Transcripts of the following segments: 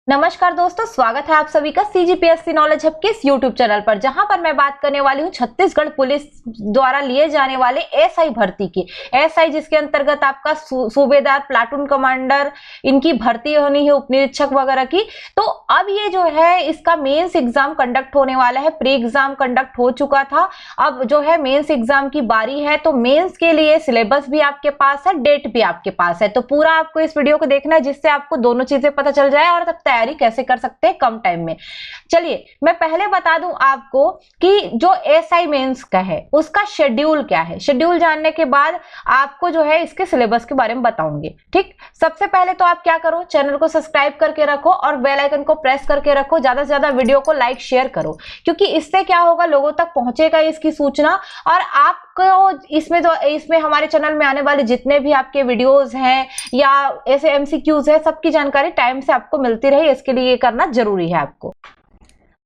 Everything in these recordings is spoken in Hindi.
नमस्कार दोस्तों, स्वागत है आप सभी का सीजीपीएससी नॉलेज हब के इस यूट्यूब चैनल पर, जहां पर मैं बात करने वाली हूं छत्तीसगढ़ पुलिस द्वारा लिए जाने वाले एसआई भर्ती की। एसआई जिसके अंतर्गत आपका सूबेदार, प्लाटून कमांडर, इनकी भर्ती होनी है, उपनिरीक्षक वगैरह की। तो अब ये जो है इसका मेंस एग्जाम कंडक्ट होने वाला है। प्री एग्जाम कंडक्ट हो चुका था, अब जो है मेंस एग्जाम की बारी है। तो मेंस के लिए सिलेबस भी आपके पास है, डेट भी आपके पास है। तो पूरा आपको इस वीडियो को देखना है, जिससे आपको दोनों चीजें पता चल जाए और तैयारी कैसे कर सकते हैं कम टाइम में। चलिए मैं पहले बता दूं आपको कि जो एसआई मेंस का है उसका शेड्यूल क्या है। शेड्यूल जानने के बाद आपको जो है इसके सिलेबस के बारे में बताऊंगी। ठीक, सबसे पहले तो आप क्या करो, चैनल को सब्सक्राइब करके रखो और बेल आइकन को प्रेस करके रखो। ज्यादा से ज्यादा वीडियो को लाइक शेयर करो, क्योंकि इससे क्या होगा, लोगों तक पहुंचेगा इसकी सूचना। और आपको इसमें हमारे चैनल में आने वाले जितने भी आपके वीडियोस हैं या ऐसे एमसीक्यूज है, सबकी जानकारी टाइम से आपको मिलती रहे, इसके लिए ये करना जरूरी है आपको।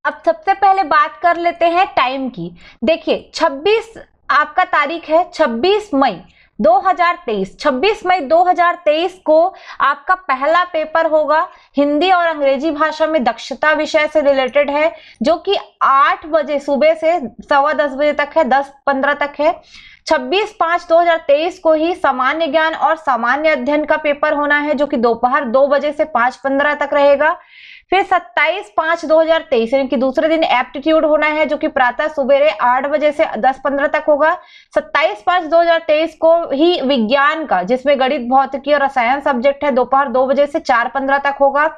अब सबसे पहले बात कर लेते हैं टाइम की। देखिए 26 आपका तारीख है 26 मई 2023। 26 मई 2023 को आपका पहला पेपर होगा। हिंदी और अंग्रेजी भाषा में दक्षता विषय से रिलेटेड है, जो कि 8 बजे सुबह से 10:15 बजे तक है, 10:15 तक है। 26/5/2023 को ही सामान्य ज्ञान और सामान्य अध्ययन का पेपर होना है, जो कि दोपहर 2 बजे से 5:15 तक रहेगा। फिर 27/5/2023 यानी कि दूसरे दिन एप्टीट्यूड होना है, जो कि प्रातः सुबेरे 8 बजे से 10:15 तक होगा। 27/5/2023 को ही विज्ञान का, जिसमें गणित, भौतिकी और रसायन सब्जेक्ट है, दोपहर 2 बजे से 4:15 तक होगा।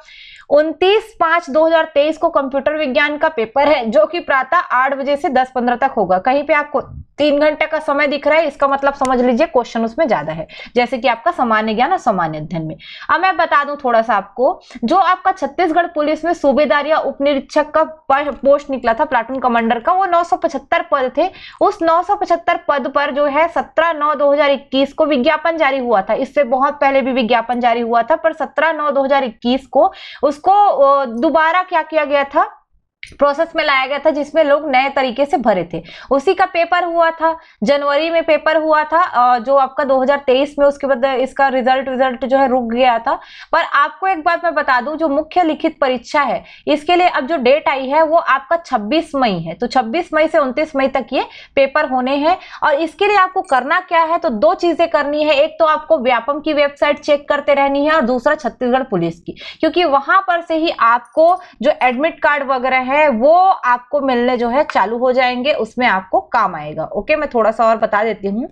29/5/2023 को कंप्यूटर विज्ञान का पेपर है, जो कि प्रातः 8 बजे से 10:15 तक होगा। कहीं पे आपको 3 घंटे का समय दिख रहा है, इसका मतलब समझ लीजिए क्वेश्चन उसमें ज्यादा है, जैसे कि आपका सामान्य ज्ञान और सामान्य अध्ययन में। अब मैं बता दूं थोड़ा सा आपको, जो आपका छत्तीसगढ़ पुलिस में सूबेदार या उपनिरीक्षक का पोस्ट निकला था, प्लाटून कमांडर का, वो 975 पद थे। उस 975 पद पर जो है 17/9/2021 को विज्ञापन जारी हुआ था। इससे बहुत पहले भी विज्ञापन जारी हुआ था, पर 17/9/2021 को उसको दोबारा क्या किया गया था, प्रोसेस में लाया गया था, जिसमें लोग नए तरीके से भरे थे। उसी का पेपर हुआ था, जनवरी में पेपर हुआ था, जो आपका 2023 में, उसके बाद इसका रिजल्ट जो है रुक गया था। पर आपको एक बात मैं बता दूं, जो मुख्य लिखित परीक्षा है, इसके लिए अब जो डेट आई है वो आपका 26 मई है। तो 26 मई से 29 मई तक ये पेपर होने हैं। और इसके लिए आपको करना क्या है, तो 2 चीजें करनी है। एक तो आपको व्यापम की वेबसाइट चेक करते रहनी है, और दूसरा छत्तीसगढ़ पुलिस की, क्योंकि वहां पर से ही आपको जो एडमिट कार्ड वगैरह है वो आपको मिलने जो है चालू हो जाएंगे, उसमें आपको काम आएगा। ओके, मैं थोड़ा सा और बता देती हूँ।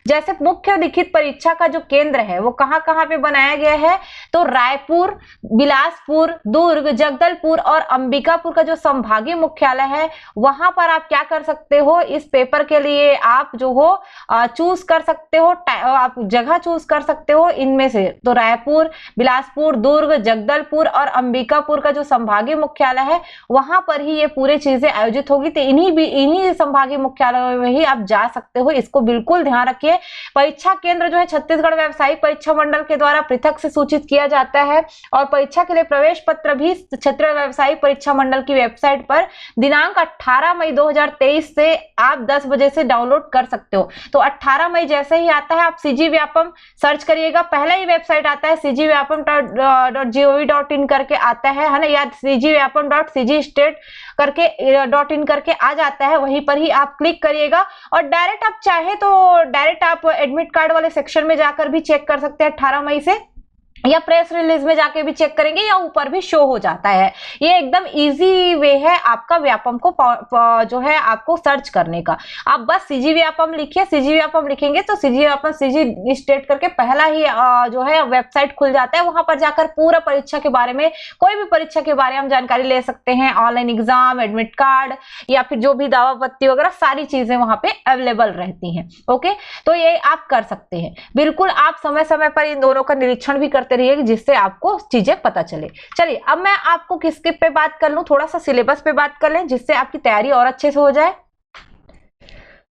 जैसे मुख्य लिखित परीक्षा का जो केंद्र है वो कहां कहां पे बनाया गया है, तो रायपुर, बिलासपुर, दुर्ग, जगदलपुर और अंबिकापुर का जो संभागीय मुख्यालय है, वहां पर आप क्या कर सकते हो, इस पेपर के लिए आप जो हो चूज कर सकते हो, आप जगह चूज कर सकते हो इनमें से। तो रायपुर, बिलासपुर, दुर्ग, जगदलपुर और अंबिकापुर का जो संभागीय मुख्यालय है, वहां पर ही ये पूरी चीजें आयोजित होगी। तो इन्हीं संभागीय मुख्यालयों में ही आप जा सकते हो, इसको बिल्कुल ध्यान रखिए। परीक्षा केंद्र जो है छत्तीसगढ़ व्यावसायिक परीक्षा मंडल के द्वारा पृथक से सूचित किया जाता है, और परीक्षा के लिए प्रवेश पत्र भी क्षेत्रीय व्यावसायिक परीक्षा मंडल की वेबसाइट पर दिनांक 18 मई 2023 से आप 10 बजे से डाउनलोड कर सकते हो। तो 18 मई जैसे ही आता है, आप सीजी व्यापम सर्च करिएगा, पहला ही वेबसाइट आता है cgvyapam.gov.in करके आता है ना, या cgvyapam.cgstate करके .in करके आ जाता है। वहीं पर ही आप क्लिक करिएगा, और डायरेक्ट आप चाहे तो डायरेक्ट आप एडमिट कार्ड वाले सेक्शन में जाकर भी चेक कर सकते हैं 18 मई से, या प्रेस रिलीज में जाके भी चेक करेंगे, या ऊपर भी शो हो जाता है। ये एकदम इजी वे है आपका व्यापम को जो है आपको सर्च करने का। आप बस सीजी व्यापम लिखिए, सीजी व्यापम लिखेंगे तो सीजी व्यापम सीजी स्टेट करके पहला ही जो है वेबसाइट खुल जाता है। वहां पर जाकर पूरा परीक्षा के बारे में, कोई भी परीक्षा के बारे में हम जानकारी ले सकते हैं। ऑनलाइन एग्जाम, एडमिट कार्ड, या फिर जो भी दावा पत्ती वगैरह, सारी चीजें वहां पे अवेलेबल रहती हैं। ओके, तो ये आप कर सकते हैं। बिल्कुल आप समय समय पर इन दोनों का निरीक्षण भी करते रहिए, जिससे आपको चीजें पता चले। चलिए अब मैं आपको किसके पे बात कर लूं, थोड़ा सा सिलेबस पे बात कर लें, जिससे आपकी तैयारी और अच्छे से हो जाए।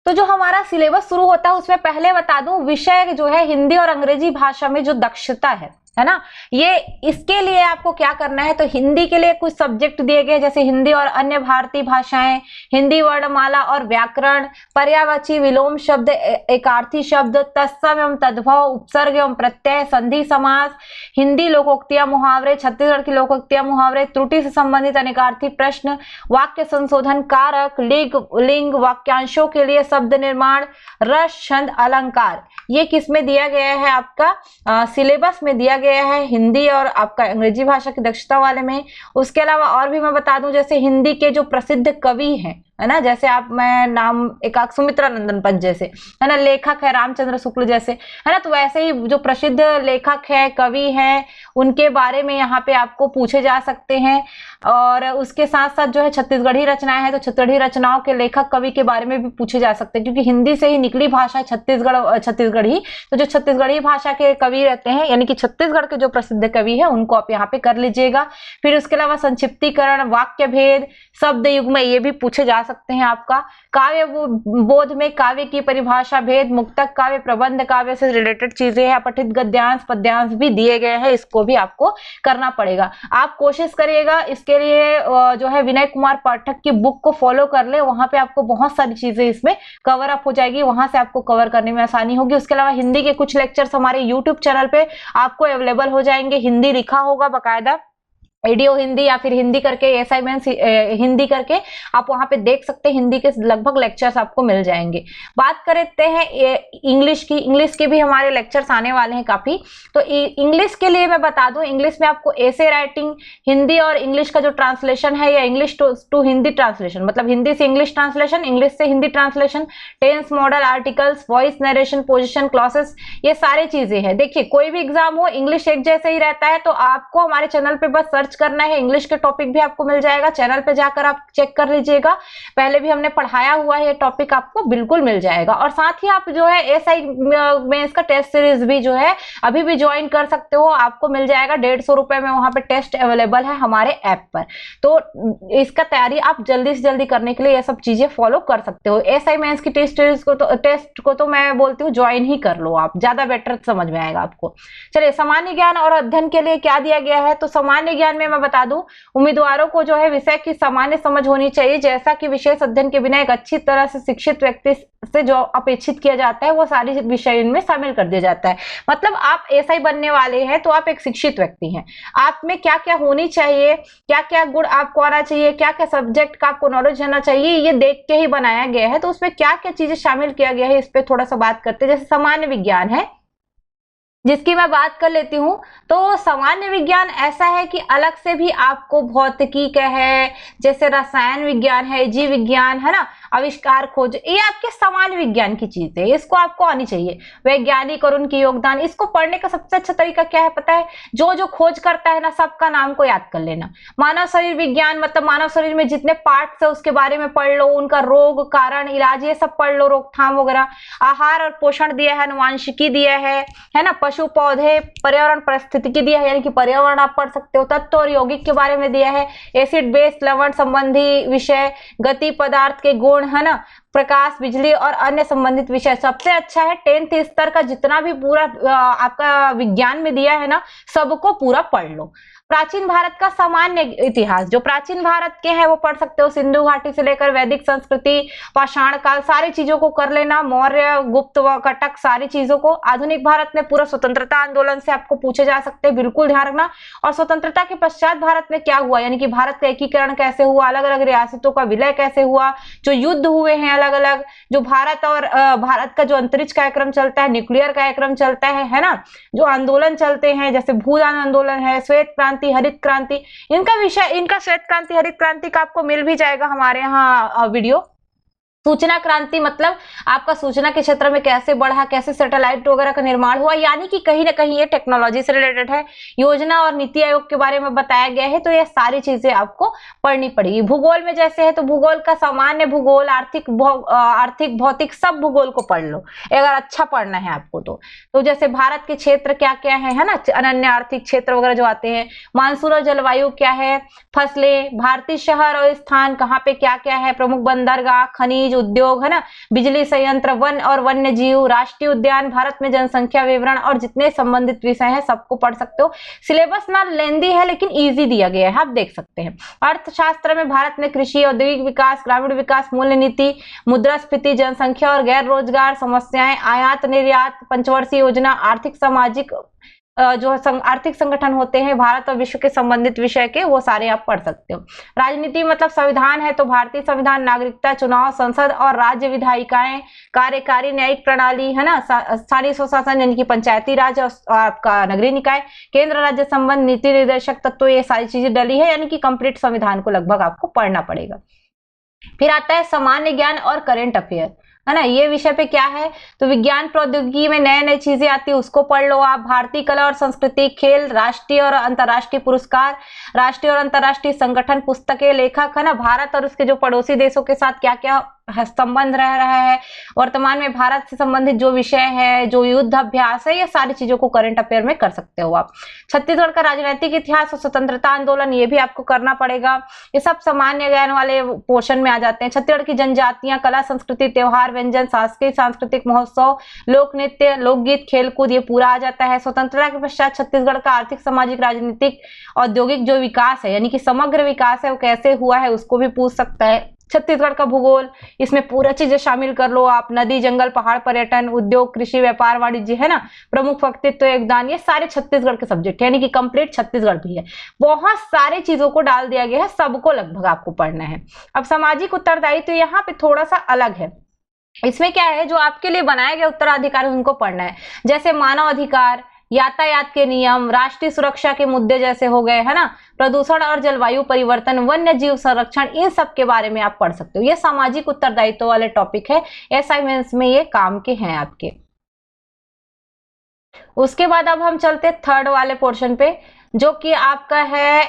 तो जो हमारा सिलेबस शुरू होता है उसमें पहले बता दूं, विषय जो है हिंदी और अंग्रेजी भाषा में जो दक्षता है, है ना। ये इसके लिए आपको क्या करना है, तो हिंदी के लिए कुछ सब्जेक्ट दिए गए जैसे हिंदी और अन्य भारतीय भाषाएं, हिंदी वर्णमाला और व्याकरण, पर्यायवाची विलोम शब्द, एकार्थी शब्द, तत्सम एवं तद्भव, उपसर्ग एवं प्रत्यय, संधि समास, हिंदी लोकोक्तियां मुहावरे, छत्तीसगढ़ की लोकोक्तियां मुहावरे, त्रुटि से संबंधित अनेकार्थी प्रश्न, वाक्य संशोधन, कारक, लिंग, वाक्यांशों के लिए शब्द निर्माण, रस, छंद, अलंकार। ये किसमें दिया गया है, आपका सिलेबस में दिया गया है, हिंदी और आपका अंग्रेजी भाषा की दक्षता वाले में। उसके अलावा और भी मैं बता दूं, जैसे हिंदी के जो प्रसिद्ध कवि हैं, है ना, जैसे मैं नाम एक सुमित्रा नंदन पंत जैसे, है ना, लेखक है रामचंद्र शुक्ल जैसे, है ना, तो वैसे ही जो प्रसिद्ध लेखक है, कवि हैं, उनके बारे में यहाँ पे आपको पूछे जा सकते हैं। और उसके साथ साथ जो है छत्तीसगढ़ी रचनाएं हैं, तो छत्तीसगढ़ी रचनाओं के लेखक कवि के बारे में भी पूछे जा सकते हैं, क्योंकि हिंदी से ही निकली भाषा है छत्तीसगढ़ी। तो जो छत्तीसगढ़ी भाषा के कवि रहते हैं, यानी कि छत्तीसगढ़ के जो प्रसिद्ध कवि है, उनको आप यहाँ पे कर लीजिएगा। फिर उसके अलावा संक्षिप्तीकरण, वाक्य भेद, शब्द युग्म, ये भी पूछे जा सकते हैं आपका। काव्य बोध में काव्य की परिभाषा भेद, मुक्तक काव्य, प्रबंध काव्य से रिलेटेड चीजें हैं, पठित गद्यांश पद्यांश भी दिए गए हैं, इसको भी आपको करना पड़ेगा। आप कोशिश करिएगा इसके लिए जो है विनय कुमार पाठक की बुक को फॉलो कर ले, वहां पे आपको बहुत सारी चीजें इसमें कवर अप हो जाएगी, वहां से आपको कवर करने में आसानी होगी। उसके अलावा हिंदी के कुछ लेक्चर्स हमारे यूट्यूब चैनल पे आपको अवेलेबल हो जाएंगे, हिंदी लिखा होगा बाकायदा, एडियो हिंदी या फिर हिंदी करके असाइनमेंट हिंदी करके आप वहां पे देख सकते हैं। हिंदी के लगभग लेक्चर्स आपको मिल जाएंगे। बात करते हैं इंग्लिश की। इंग्लिश के भी हमारे लेक्चर्स आने वाले हैं काफी। तो इंग्लिश के लिए मैं बता दूं, इंग्लिश में आपको एसे राइटिंग, हिंदी और इंग्लिश का जो ट्रांसलेशन है, या इंग्लिश टू हिंदी ट्रांसलेशन, मतलब हिंदी से इंग्लिश ट्रांसलेशन, इंग्लिश से Hindi translation, tense, modal, articles, voice narration, position, clauses, ये सारी चीजें हैं। देखिए कोई भी एग्जाम हो, इंग्लिश एक जैसे ही रहता है, तो आपको हमारे चैनल पे बस सर्च करना है, इंग्लिश के टॉपिक भी आपको मिल जाएगा। चैनल पे जाकर आप चेक कर लीजिएगा, पहले भी हमने पढ़ाया हुआ है, ये टॉपिक आपको बिल्कुल मिल जाएगा। और साथ ही आप जो है एसआई मेंस का टेस्ट सीरीज भी जो है अभी भी ज्वाइन कर सकते हो, आपको मिल जाएगा 150 रुपए में, वहां पे टेस्ट अवेलेबल है हमारे ऐप पर। तो इसका तैयारी आप जल्दी से जल्दी करने के लिए ये सब चीजें फॉलो कर सकते हो। एसआई मेंस की टेस्ट को तो मैं बोलती हूँ ज्वाइन ही कर लो, आप ज्यादा बेटर समझ में आएगा आपको। चलिए, सामान्य ज्ञान और अध्ययन के लिए क्या दिया गया है, तो सामान्य ज्ञान में मैं बता दूं, उम्मीदवारों को जो है विषय की सामान्य समझ होनी चाहिए, जैसा कि विशेष अध्ययन के बिना एक अच्छी तरह से शिक्षित व्यक्ति से जो अपेक्षित किया जाता है वो सारी विषय इनमें शामिल कर दिया जाता है। मतलब आप एसआई बनने वाले हैं तो आप एक शिक्षित व्यक्ति हैं, आप में क्या क्या होनी चाहिए, क्या क्या गुण आपको आना चाहिए, क्या क्या सब्जेक्ट का आपको नॉलेज होना चाहिए, ये देख के ही बनाया गया है। तो उसमें क्या क्या चीजें शामिल किया गया है, इस पर थोड़ा सा बात करते हैं। जैसे सामान्य विज्ञान है, जिसकी मैं बात कर लेती हूँ, तो सामान्य विज्ञान ऐसा है कि अलग से भी आपको भौतिकी का है, जैसे रसायन विज्ञान है, जीव विज्ञान है ना, आविष्कार खोज, ये आपके सामान्य विज्ञान की चीज है, इसको आपको आनी चाहिए। वैज्ञानिक और उनकी योगदान, इसको पढ़ने का सबसे अच्छा तरीका क्या है पता है, जो जो खोज करता है ना, सबका नाम को याद कर लेना। मानव शरीर विज्ञान, मतलब मानव शरीर में जितने पार्ट्स है उसके बारे में पढ़ लो, उनका रोग, कारण, इलाज, ये सब पढ़ लो, रोकथाम वगैरह। आहार और पोषण दिया है, अनुवांशिकी दिया है ना, पशु पौधे, पर्यावरण परिस्थितिकी दिया है, यानी कि पर्यावरण आप पढ़ सकते हो। तत्व और यौगिक के बारे में दिया है, एसिड बेस, लवण संबंधी विषय, गति, पदार्थ के गुण, है ना, प्रकाश, बिजली और अन्य संबंधित विषय। सबसे अच्छा है 10th स्तर का जितना भी पूरा आपका विज्ञान में दिया है ना, सबको पूरा पढ़ लो। प्राचीन भारत का सामान्य इतिहास, जो प्राचीन भारत के हैं वो पढ़ सकते हो, सिंधु घाटी से लेकर वैदिक संस्कृति, पाषाण काल, सारी चीजों को कर लेना, मौर्य, गुप्त व कटक, सारी चीजों को। आधुनिक भारत में पूरा स्वतंत्रता आंदोलन से आपको पूछे जा सकते हैं, बिल्कुल ध्यान रखना। और स्वतंत्रता के पश्चात भारत में क्या हुआ, यानी कि भारत का एकीकरण कैसे हुआ, अलग अलग रियासतों का विलय कैसे हुआ, जो युद्ध हुए हैं अलग अलग, जो भारत और भारत का जो अंतरिक्ष कार्यक्रम चलता है, न्यूक्लियर कार्यक्रम चलता है ना, जो आंदोलन चलते हैं, जैसे भूदान आंदोलन है, श्वेत क्रांति, हरित क्रांति, इनका विषय, इनका श्वेत क्रांति, हरित क्रांति का आपको मिल भी जाएगा हमारे यहाँ वीडियो। सूचना क्रांति मतलब आपका सूचना के क्षेत्र में कैसे बढ़ा, कैसे सैटेलाइट वगैरह का निर्माण हुआ, यानी कि कहीं ना कहीं ये टेक्नोलॉजी से रिलेटेड है। योजना और नीति आयोग के बारे में बताया गया है, तो ये सारी चीजें आपको पढ़नी पड़ेगी। भूगोल में जैसे है, तो भूगोल का सामान्य भूगोल, आर्थिक भौतिक सब भूगोल को पढ़ लो अगर अच्छा पढ़ना है आपको। तो जैसे भारत के क्षेत्र क्या क्या है ना, अनन्य आर्थिक क्षेत्र वगैरह जो आते हैं, मानसून और जलवायु क्या है, फसलें, भारतीय शहर और स्थान कहाँ पे क्या क्या है, प्रमुख बंदरगाह, खनिज, उद्योग, है ना, बिजली संयंत्र, वन और वन्य जीव, राष्ट्रीय उद्यान, भारत में जनसंख्या विवरण और जितने संबंधित विषय हैं सबको पढ़ सकते हो। सिलेबस ना लेंदी है लेकिन इजी दिया गया है, आप देख सकते हैं। अर्थशास्त्र में भारत में कृषि, औद्योगिक विकास, ग्रामीण विकास, मूल्य नीति, मुद्रास्फीति, जनसंख्या और गैर रोजगार समस्याएं, आयात निर्यात, पंचवर्षीय योजना, आर्थिक सामाजिक जो आर्थिक संगठन होते हैं भारत और विश्व के संबंधित विषय के, वो सारे आप पढ़ सकते हो। राजनीति मतलब संविधान है तो भारतीय संविधान, नागरिकता, चुनाव, संसद और राज्य विधायिकाएं, कार्यकारी न्यायिक प्रणाली, है ना, स्थानीय स्वशासन यानी कि पंचायती राज और आपका नगरीय निकाय, केंद्र राज्य संबंध, नीति निर्देशक तत्व, ये सारी चीजें डली है, यानी कि कंप्लीट संविधान को लगभग आपको पढ़ना पड़ेगा। फिर आता है सामान्य ज्ञान और करंट अफेयर, है ना, ये विषय पे क्या है, तो विज्ञान प्रौद्योगिकी में नए नए चीजें आती है उसको पढ़ लो आप। भारतीय कला और संस्कृति, खेल, राष्ट्रीय और अंतर्राष्ट्रीय पुरस्कार, राष्ट्रीय और अंतर्राष्ट्रीय संगठन, पुस्तकें, लेखक, है ना, भारत और उसके जो पड़ोसी देशों के साथ क्या क्या संबंध रह रहा है, वर्तमान में भारत से संबंधित जो विषय है, जो युद्ध अभ्यास है, ये सारी चीजों को करंट अफेयर में कर सकते हो आप। छत्तीसगढ़ का राजनीतिक इतिहास और स्वतंत्रता आंदोलन, ये भी आपको करना पड़ेगा। ये सब सामान्य ज्ञान वाले पोर्शन में आ जाते हैं। छत्तीसगढ़ की जनजातियां, कला, संस्कृति, त्योहार, व्यंजन, सांस्कृतिक महोत्सव, लोक नृत्य, लोकगीत, खेलकूद, ये पूरा आ जाता है। स्वतंत्रता के पश्चात छत्तीसगढ़ का आर्थिक, सामाजिक, राजनीतिक, औद्योगिक जो विकास है यानी कि समग्र विकास है वो कैसे हुआ है उसको भी पूछ सकता है। छत्तीसगढ़ का भूगोल, इसमें पूरा चीजें शामिल कर लो आप, नदी, जंगल, पहाड़, पर्यटन, उद्योग, कृषि, व्यापार, वाणिज्य, है ना, प्रमुख व्यक्तित्व, योगदान, ये सारे छत्तीसगढ़ के सब्जेक्ट है, यानी कि कंप्लीट छत्तीसगढ़ भी है। बहुत सारी चीजों को डाल दिया गया है, सबको लगभग आपको पढ़ना है। अब सामाजिक उत्तरदायित्व तो यहाँ पे थोड़ा सा अलग है। इसमें क्या है, जो आपके लिए बनाए गए उत्तराधिकारी उनको पढ़ना है, जैसे मानव अधिकार, यातायात के नियम, राष्ट्रीय सुरक्षा के मुद्दे जैसे हो गए, है ना, प्रदूषण और जलवायु परिवर्तन, वन्य जीव संरक्षण, इन सब के बारे में आप पढ़ सकते हो। ये सामाजिक उत्तरदायित्व वाले टॉपिक है, असाइनमेंट्स में ये काम के हैं आपके। उसके बाद अब हम चलते थर्ड वाले पोर्शन पे, जो कि आपका है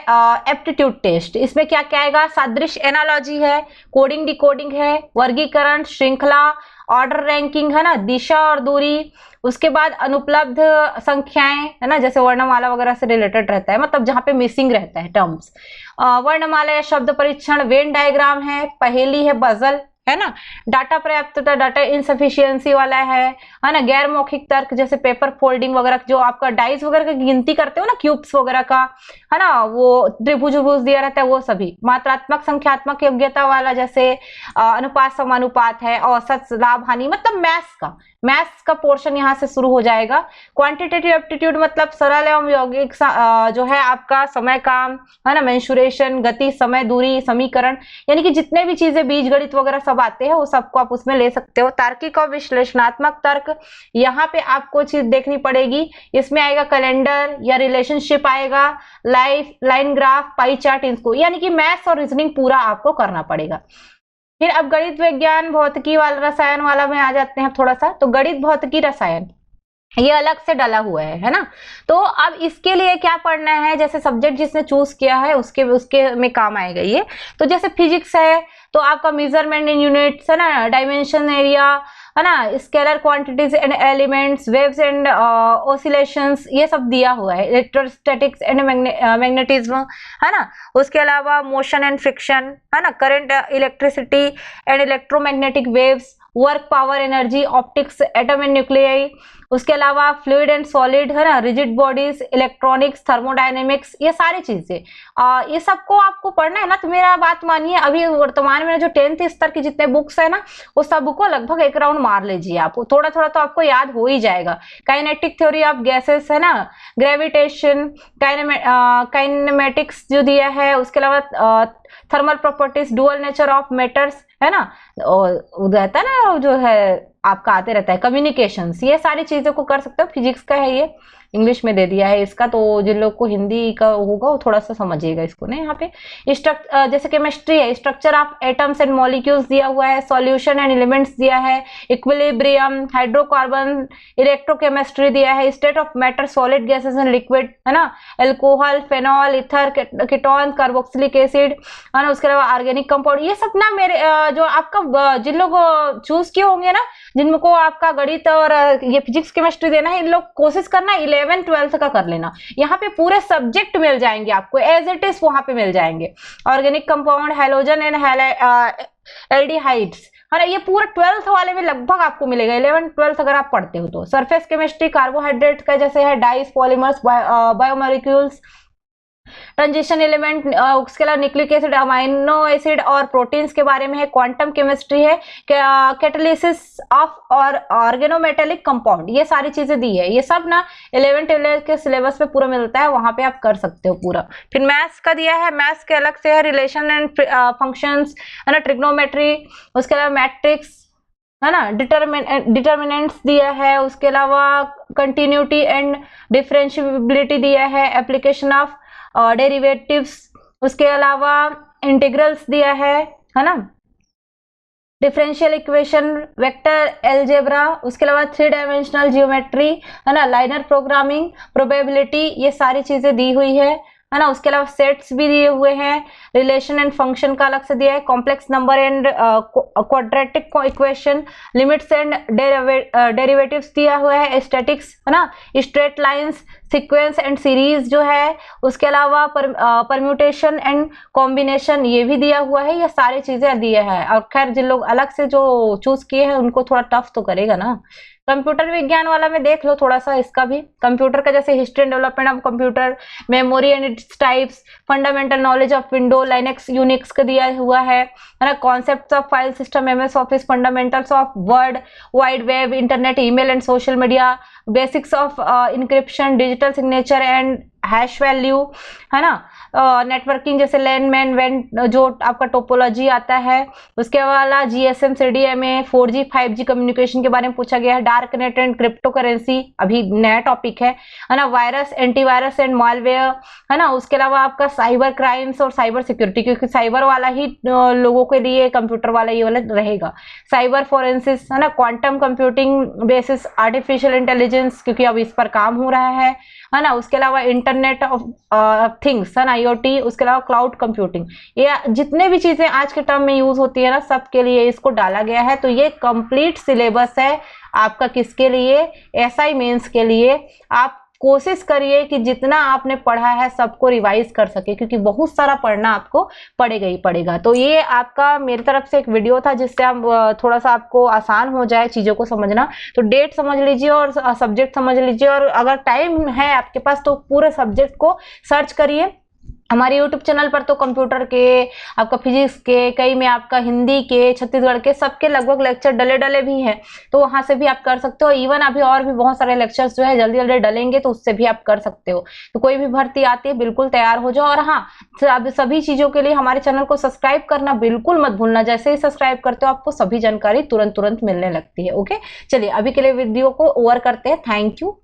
एप्टीट्यूड टेस्ट। इसमें क्या क्या आएगा, सादृश्य, एनालॉजी है, कोडिंग डिकोडिंग है, वर्गीकरण, श्रृंखला, ऑर्डर रैंकिंग, है ना, दिशा और दूरी, उसके बाद अनुपलब्ध संख्याएं, है ना, जैसे वर्णमाला वगैरह से रिलेटेड रहता है, मतलब जहां पे मिसिंग रहता है टर्म्स, वर्णमाला या शब्द परीक्षण, वेन डायग्राम है, पहेली है, पजल, है ना, डाटा पर्याप्तता, डाटा इनसफिशियंसी वाला है ना, गैर मौखिक तर्क जैसे पेपर फोल्डिंग वगैरह, जो आपका डाइस वगैरह की गिनती करते हो ना, क्यूब्स वगैरह का, है ना, वो त्रिभुज दिया रहता है वो सभी। मात्रात्मक संख्यात्मक योग्यता वाला जैसे अनुपात समानुपात है, औसत, लाभ हानि, मतलब मैथ्स का पोर्शन यहाँ से शुरू हो जाएगा। क्वांटिटेटिव एप्टीट्यूड मतलब सरल एवं यौगिक जो है आपका समय, काम, है ना, मेंसुरेशन, गति, समय, दूरी, समीकरण, यानी कि जितने भी चीजें बीज गणित वगैरह सब आते हैं वो सबको आप उसमें ले सकते हो। तार्किक और विश्लेषणात्मक तर्क, यहाँ पे आपको चीज देखनी पड़ेगी, इसमें आएगा कैलेंडर या रिलेशनशिप आएगा, लाइन ग्राफ, पाई चार्ट, इनको यानी कि मैथ्स और रीजनिंग पूरा आपको करना पड़ेगा। फिर अब गणित, विज्ञान, भौतिकी वाला, रसायन वाला में आ जाते हैं थोड़ा सा। तो गणित, भौतिकी, रसायन ये अलग से डला हुआ है ना। तो अब इसके लिए क्या पढ़ना है, जैसे सब्जेक्ट जिसने चूज किया है उसके में काम आएगा ये। तो जैसे फिजिक्स है तो आपका मेजरमेंट इन यूनिट्स, है ना, डायमेंशन, एरिया, है ना, scalar quantities and elements, waves and oscillations, ये सब दिया हुआ है। इलेक्ट्रोस्टैटिक्स एंड मैग्नेटिज्म, है ना, उसके अलावा मोशन एंड फ्रिक्शन, है ना, current, electricity and electromagnetic waves, work, power, energy, optics, atom and nuclei, उसके अलावा फ्लूइड एंड सॉलिड, है ना, रिजिड बॉडीज, इलेक्ट्रॉनिक्स, थर्मोडायनेमिक्स, ये सारी चीजें ये सबको आपको पढ़ना है ना। तो मेरा बात मानिए, अभी वर्तमान में जो 10th स्तर की जितने बुक्स है ना वो सबको लगभग एक राउंड मार लीजिए आप, थोड़ा थोड़ा तो आपको याद हो ही जाएगा। काइनेटिक थ्योरी ऑफ गैसेस, है ना, ग्रेविटेशन, काइनेमेटिक्स जो दिया है, उसके अलावा thermal properties, dual nature of matters, है ना, और रहता है ना जो है आपका आते रहता है कम्युनिकेशंस, ये सारी चीजों को कर सकते हो। फिजिक्स का है, ये इंग्लिश में दे दिया है इसका, तो जिन लोग को हिंदी का होगा वो थोड़ा सा समझिएगा इसको ना। यहाँ पे जैसे केमिस्ट्री है, structure of atoms and molecules दिया हुआ है, सॉल्यूशन एंड एलिमेंट्स दिया है, इक्विलिब्रियम, हाइड्रोकार्बन, इलेक्ट्रोकेमिस्ट्री दिया है, state of matter, solid gases and liquid, है ना, alcohol, phenol, ether, ketone, carboxylic acid, है ना, उसके अलावा ऑर्गेनिक कंपाउंड, ये सब ना मेरे जो आपका जिन लोग चूज किए होंगे ना, जिनको आपका गणित और ये फिजिक्स केमिस्ट्री देना है, इन लोग कोशिश करना 11 11 12th का कर लेना। यहाँ पे पूरे सब्जेक्ट मिल जाएंगे आपको एज इट इज, वहां पे मिल जाएंगे। Organic compound, halogen and aldehydes, है ना, ये पूरा 12th वाले में लगभग आपको मिलेगा, 11 12th अगर आप पढ़ते हो तो। सरफेस केमिस्ट्री, कार्बोहाइड्रेट का जैसे है dice, polymers, biomolecules, transition element, उसके अलावा न्यूक्लिक एसिड, अमाइनो एसिड और प्रोटीन्स के बारे में है। क्वांटम केमिस्ट्री है, कैटालिसिस ऑफ और ऑर्गेनोमेटेलिक कंपाउंड, ये सारी चीजें दी है। ये सब ना 11th 12th के सिलेबस पे पूरा मिलता है, वहां पे आप कर सकते हो पूरा। फिर मैथ्स का दिया है, मैथ्स के अलग से है रिलेशन एंड फंक्शंस, है ना, ट्रिग्नोमेट्री, उसके अलावा मैट्रिक्स, है ना, डिटर्मिनेंट्स दिया है, उसके अलावा कंटिन्यूटी एंड डिफरेंशिएबिलिटी दिया है, एप्लीकेशन ऑफ डेरिवेटिव्स, उसके अलावा इंटीग्रल्स दिया है ना, डिफरेंशियल इक्वेशन, वेक्टर अलजेब्रा, उसके अलावा 3 डायमेंशनल जियोमेट्री, है ना, लाइनर प्रोग्रामिंग, प्रोबेबिलिटी, ये सारी चीजें दी हुई है ना। उसके अलावा सेट्स भी दिए हुए हैं, रिलेशन एंड फंक्शन का अलग से दिया है, complex number and quadratic equation, limits and derivatives दिया हुआ है, स्टैटिक्स, है ना, straight lines, sequence and series जो है, उसके अलावा परम्यूटेशन एंड कॉम्बिनेशन, ये भी दिया हुआ है। ये सारी चीजें दिए हैं। और खैर जिन लोग अलग से जो चूज किए हैं उनको थोड़ा टफ तो करेगा ना। कंप्यूटर विज्ञान वाला में देख लो थोड़ा सा इसका भी, कंप्यूटर का जैसे history and development of computer, memory and its types, fundamental knowledge of window, Linux, Unix का दिया हुआ है ना, concepts of file system, MS Office, fundamentals of World Wide Web, internet, email and social media, basics of encryption, digital signature and hash value, है ना, नेटवर्किंग जैसे लैन मैन वैन जो आपका टोपोलॉजी आता है, उसके वाला GSM, CDMA, 4G 5G communication के बारे में पूछा गया है, dark net and crypto currency अभी नया टॉपिक है ना, वायरस, एंटीवायरस एंड मालवेयर, है ना, उसके अलावा आपका साइबर क्राइम्स और साइबर सिक्योरिटी, क्योंकि साइबर वाला ही लोगों के लिए कंप्यूटर वाला ये वाला रहेगा, साइबर फोरेंसिस, है ना, quantum computing basis artificial intelligence, क्योंकि अब इस पर काम हो रहा है ना, उसके अलावा इंटरनेट ऑफ थिंग्स, है ना, IoT, उसके अलावा क्लाउड कंप्यूटिंग, ये जितने भी चीजें आज के टर्म में यूज होती है ना, सबके लिए इसको डाला गया है। तो ये कंप्लीट सिलेबस है आपका किसके लिए, SI मेंस के लिए। आप कोशिश करिए कि जितना आपने पढ़ा है सबको रिवाइज कर सके, क्योंकि बहुत सारा पढ़ना आपको पड़ेगा ही पड़ेगा। तो ये आपका मेरी तरफ से एक वीडियो था जिससे आप थोड़ा सा आपको आसान हो जाए चीजों को समझना। तो डेट समझ लीजिए और सब्जेक्ट समझ लीजिए, और अगर टाइम है आपके पास तो पूरे सब्जेक्ट को सर्च करिए। हमारे YouTube चैनल पर तो कंप्यूटर के, आपका फिजिक्स के, कई में आपका हिंदी के, छत्तीसगढ़ के, सबके लगभग लेक्चर डले भी हैं, तो वहां से भी आप कर सकते हो। इवन अभी और भी बहुत सारे लेक्चर्स जो है जल्दी जल्दी डलेंगे, तो उससे भी आप कर सकते हो। तो कोई भी भर्ती आती है बिल्कुल तैयार हो जाओ। और हाँ, अब सभी चीजों के लिए हमारे चैनल को सब्सक्राइब करना बिल्कुल मत भूलना। जैसे ही सब्सक्राइब करते हो आपको सभी जानकारी तुरंत तुरंत मिलने लगती है। ओके, चलिए अभी के लिए वीडियो को ओवर करते हैं। Thank you.